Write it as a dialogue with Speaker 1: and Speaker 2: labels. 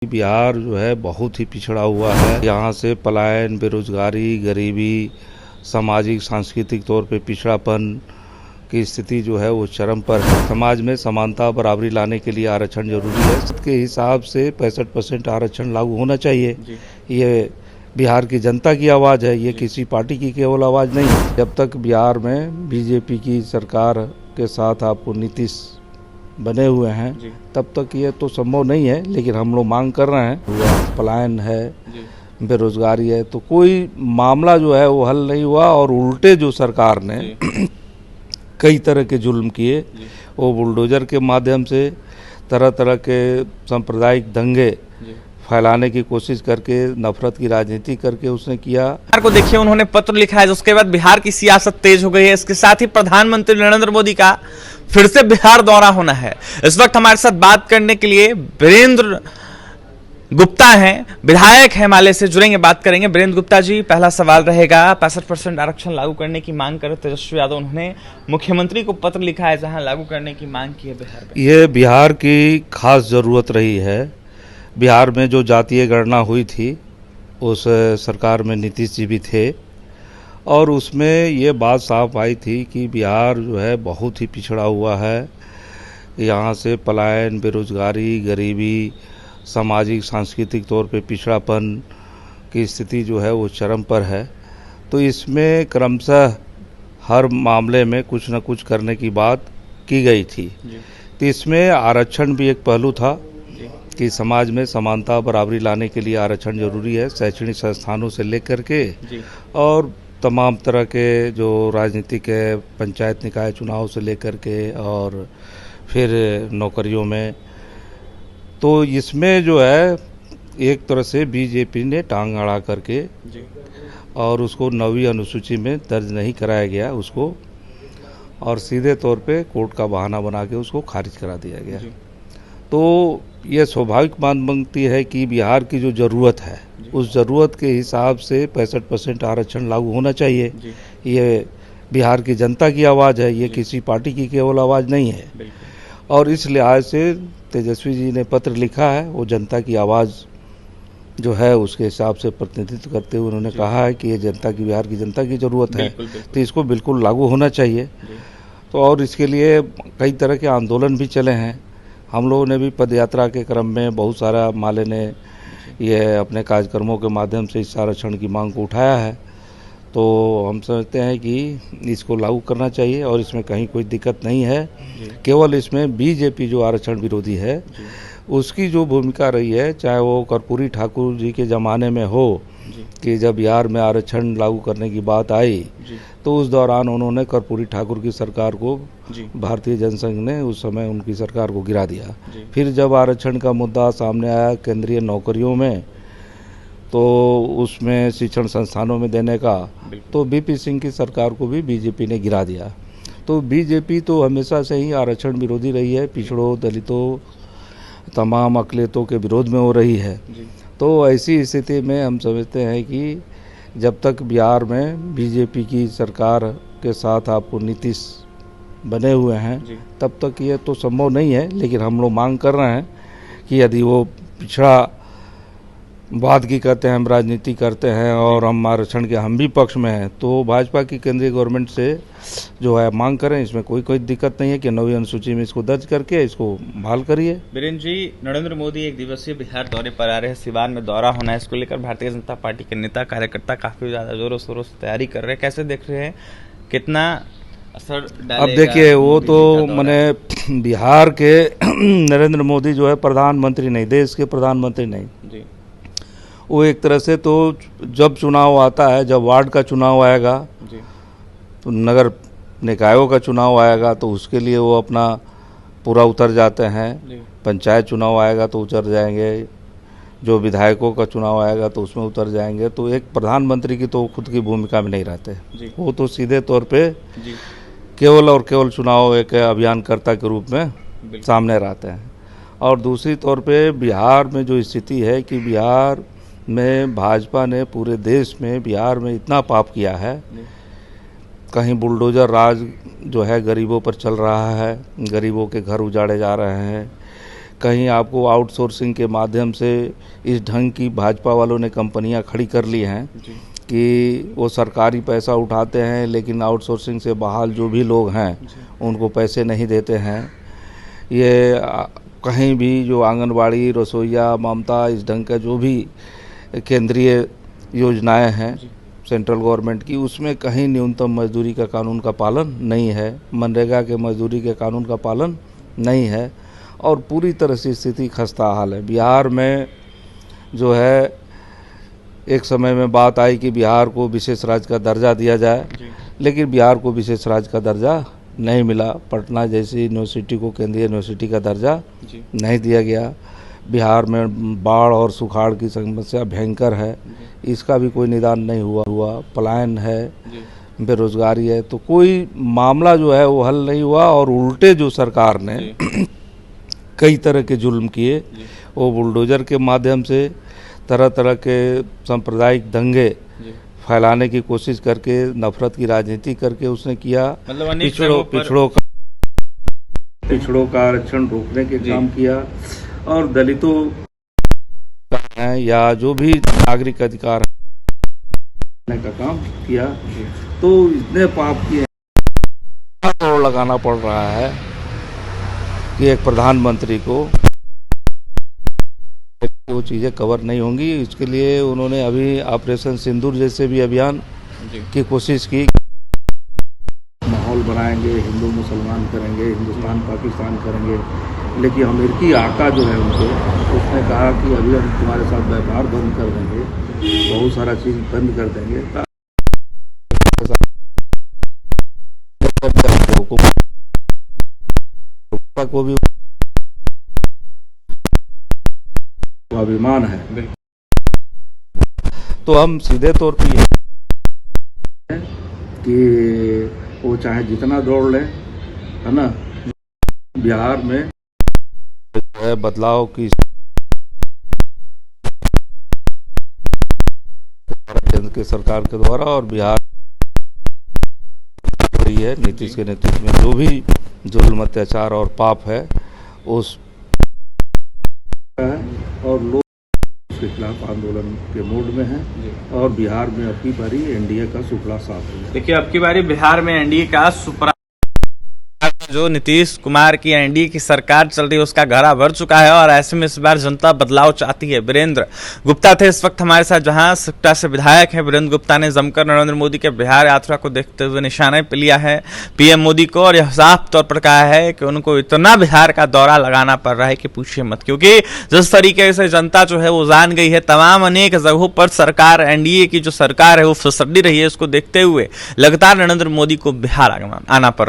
Speaker 1: बिहार जो है बहुत ही पिछड़ा हुआ है। यहाँ से पलायन, बेरोजगारी, गरीबी, सामाजिक सांस्कृतिक तौर पे पिछड़ापन की स्थिति जो है वो चरम पर है। समाज में समानता बराबरी लाने के लिए आरक्षण जरूरी है। इसके हिसाब से 65% आरक्षण लागू होना चाहिए। ये बिहार की जनता की आवाज़ है, ये किसी पार्टी की केवल आवाज़ नहीं है। जब तक बिहार में बीजेपी की सरकार के साथ आपको नीतीश बने हुए हैं तब तक ये तो संभव नहीं है, लेकिन हम लोग मांग कर रहे हैं। पलायन है, बेरोजगारी है, तो कोई मामला जो है वो हल नहीं हुआ और उल्टे जो सरकार ने कई तरह के जुल्म किए, वो बुलडोजर के माध्यम से तरह तरह के सांप्रदायिक दंगे फैलाने की कोशिश करके, नफरत की राजनीति करके उसने किया।
Speaker 2: बिहार को देखिए, उन्होंने पत्र लिखा है जिसके बाद बिहार की सियासत तेज हो गई है। इसके साथ ही प्रधानमंत्री नरेंद्र मोदी का फिर से बिहार दौरा होना है। इस वक्त हमारे साथ बात करने के लिए वीरेंद्र गुप्ता हैं, विधायक है हिमालय से, जुड़ेंगे, बात करेंगे। वीरेंद्र गुप्ता जी, पहला सवाल रहेगा, 65% आरक्षण लागू करने की मांग कर तेजस्वी यादव, उन्होंने मुख्यमंत्री को पत्र लिखा है जहां लागू करने की मांग की है बिहार में।
Speaker 1: ये बिहार की खास जरूरत रही है। बिहार में जो जातीय गणना हुई थी उस सरकार में नीतीश जी भी थे और उसमें ये बात साफ आई थी कि बिहार जो है बहुत ही पिछड़ा हुआ है। यहाँ से पलायन, बेरोजगारी, गरीबी, सामाजिक सांस्कृतिक तौर पे पिछड़ापन की स्थिति जो है वो चरम पर है। तो इसमें क्रमशः हर मामले में कुछ न कुछ करने की बात की गई थी। तो इसमें आरक्षण भी एक पहलू था कि समाज में समानता बराबरी लाने के लिए आरक्षण जरूरी है। शैक्षणिक संस्थानों से लेकर के और तमाम तरह के जो राजनीतिक है, पंचायत निकाय चुनाव से लेकर के और फिर नौकरियों में, तो इसमें जो है एक तरह से बीजेपी ने टांग अड़ा करके और उसको 9वीं अनुसूची में दर्ज नहीं कराया गया उसको, और सीधे तौर पे कोर्ट का बहाना बना के उसको खारिज करा दिया गया। तो ये स्वाभाविक बात बनती है कि बिहार की जो ज़रूरत है उस ज़रूरत के हिसाब से 65% आरक्षण लागू होना चाहिए। ये बिहार की जनता की आवाज़ है, ये किसी पार्टी की केवल आवाज़ नहीं है। और इस लिहाज से तेजस्वी जी ने पत्र लिखा है, वो जनता की आवाज़ जो है उसके हिसाब से प्रतिनिधित्व करते हुए उन्होंने कहा है कि ये जनता की, बिहार की जनता की ज़रूरत है, तो इसको बिल्कुल लागू होना चाहिए। तो और इसके लिए कई तरह के आंदोलन भी चले हैं। हम लोगों ने भी पदयात्रा के क्रम में बहुत सारा माले ने ये अपने कार्यक्रमों के माध्यम से इस आरक्षण की मांग को उठाया है। तो हम समझते हैं कि इसको लागू करना चाहिए और इसमें कहीं कोई दिक्कत नहीं है। केवल इसमें बीजेपी जो आरक्षण विरोधी है उसकी जो भूमिका रही है, चाहे वो कर्पूरी ठाकुर जी के ज़माने में हो कि जब बिहार में आरक्षण लागू करने की बात आई तो उस दौरान उन्होंने कर्पूरी ठाकुर की सरकार को, भारतीय जनसंघ ने उस समय उनकी सरकार को गिरा दिया। फिर जब आरक्षण का मुद्दा सामने आया केंद्रीय नौकरियों में, तो उसमें शिक्षण संस्थानों में देने का, तो बीपी सिंह की सरकार को भी बीजेपी ने गिरा दिया। तो बीजेपी तो हमेशा से ही आरक्षण विरोधी रही है, पिछड़ों, दलितों, तमाम अकलियतों के विरोध में हो रही है। तो ऐसी स्थिति में हम समझते हैं कि जब तक बिहार में बीजेपी की सरकार के साथ आपको नीतीश बने हुए हैं तब तक ये तो संभव नहीं है, लेकिन हम लोग मांग कर रहे हैं कि यदि वो पिछड़ा बात की करते हैं, हम राजनीति करते हैं और हम आरक्षण के हम भी पक्ष में हैं, तो भाजपा की केंद्रीय गवर्नमेंट से जो है मांग करें। इसमें कोई दिक्कत नहीं है कि 9वीं अनुसूची में इसको दर्ज करके इसको बहाल करिए।
Speaker 2: वीरेंद्र जी, नरेंद्र मोदी एक दिवसीय बिहार दौरे पर आ रहे हैं, सिवान में दौरा होना है, इसको लेकर भारतीय जनता पार्टी के नेता कार्यकर्ता काफी ज्यादा जोरों शोरों से तैयारी कर रहे हैं। कैसे देख रहे हैं, कितना असर डालेगा?
Speaker 1: अब देखिए, वो तो मैंने बिहार के नरेंद्र मोदी जो है प्रधानमंत्री नहीं, देश के प्रधानमंत्री नहीं, वो एक तरह से तो जब चुनाव आता है, जब वार्ड का चुनाव आएगा, तो नगर निकायों का चुनाव आएगा तो उसके लिए वो अपना पूरा उतर जाते हैं। पंचायत चुनाव आएगा तो उतर जाएंगे, जो विधायकों का चुनाव आएगा तो उसमें उतर जाएंगे। तो एक प्रधानमंत्री की तो खुद की भूमिका में नहीं रहते, वो तो सीधे तौर पे केवल और केवल चुनाव एक अभियानकर्ता के रूप में सामने रहते हैं। और दूसरी तौर पे बिहार में जो स्थिति है कि बिहार में भाजपा ने पूरे देश में, बिहार में इतना पाप किया है, कहीं बुलडोजर राज जो है गरीबों पर चल रहा है, गरीबों के घर उजाड़े जा रहे हैं, कहीं आपको आउटसोर्सिंग के माध्यम से इस ढंग की भाजपा वालों ने कंपनियां खड़ी कर ली हैं कि वो सरकारी पैसा उठाते हैं, लेकिन आउटसोर्सिंग से बहाल जो भी लोग हैं उनको पैसे नहीं देते हैं। ये कहीं भी जो आंगनबाड़ी, रसोईया, ममता, इस ढंग का जो भी केंद्रीय योजनाएं हैं सेंट्रल गवर्नमेंट की, उसमें कहीं न्यूनतम मजदूरी का कानून का पालन नहीं है, मनरेगा के मजदूरी के कानून का पालन नहीं है और पूरी तरह से स्थिति खस्ता हाल है। बिहार में जो है एक समय में बात आई कि बिहार को विशेष राज्य का दर्जा दिया जाए, लेकिन बिहार को विशेष राज्य का दर्जा नहीं मिला। पटना जैसी यूनिवर्सिटी को केंद्रीय यूनिवर्सिटी का दर्जा नहीं दिया गया। बिहार में बाढ़ और सुखाड़ की समस्या भयंकर है, इसका भी कोई निदान नहीं हुआ। पलायन है, बेरोजगारी है, तो कोई मामला जो है वो हल नहीं हुआ और उल्टे जो सरकार ने कई तरह के जुल्म किए, वो बुलडोजर के माध्यम से तरह तरह के सांप्रदायिक दंगे फैलाने की कोशिश करके, नफरत की राजनीति करके उसने किया। मतलब पिछड़ों का आरक्षण रोकने के काम किया और दलितों का या जो भी नागरिक अधिकार का काम किया। तो इतने पाप किए, तोड़ लगाना पड़ रहा है कि एक प्रधानमंत्री को वो चीज़ें कवर नहीं होंगी। इसके लिए उन्होंने अभी ऑपरेशन सिंदूर जैसे भी अभियान की कोशिश की। माहौल बनाएंगे, हिंदू मुसलमान करेंगे, हिंदुस्तान पाकिस्तान करेंगे, लेकिन अमेरिकी आका जो है उनको, उसने कहा कि अभी हम तुम्हारे साथ व्यापार बंद कर देंगे, बहुत सारा चीज़ बंद कर देंगे। को भी अभिमान है, तो हम सीधे तौर पे ये कि वो चाहे जितना दौड़ ले, है ना, बिहार में बदलाव की केंद्र के सरकार के द्वारा और बिहार रही है नीतीश के नेतृत्व में जो भी जुल्म, अत्याचार और पाप है उस और लोग उसके खिलाफ आंदोलन के मूड में हैं और बिहार में अब की बारी एनडीए का सुपड़ा साफ है।
Speaker 2: देखिए, अब की बारी बिहार में एनडीए का सुपड़ा, जो नीतीश कुमार की एनडीए की सरकार चल रही है उसका घड़ा भर चुका है और ऐसे में इस बार जनता बदलाव चाहती है। वीरेंद्र गुप्ता थे इस वक्त हमारे साथ, जहां सिकटा से विधायक हैं। वीरेंद्र गुप्ता ने जमकर नरेंद्र मोदी के बिहार यात्रा को देखते हुए निशाने पे लिया है पीएम मोदी को और यह साफ तौर पर कहा है कि उनको इतना बिहार का दौरा लगाना पड़ रहा है कि पूछिए मत, क्योंकि जिस तरीके से जनता जो है वो जान गई है, तमाम अनेक जगहों पर सरकार, एनडीए की जो सरकार है वो फिसली रही है। इसको देखते हुए लगातार नरेंद्र मोदी को बिहार आना पड़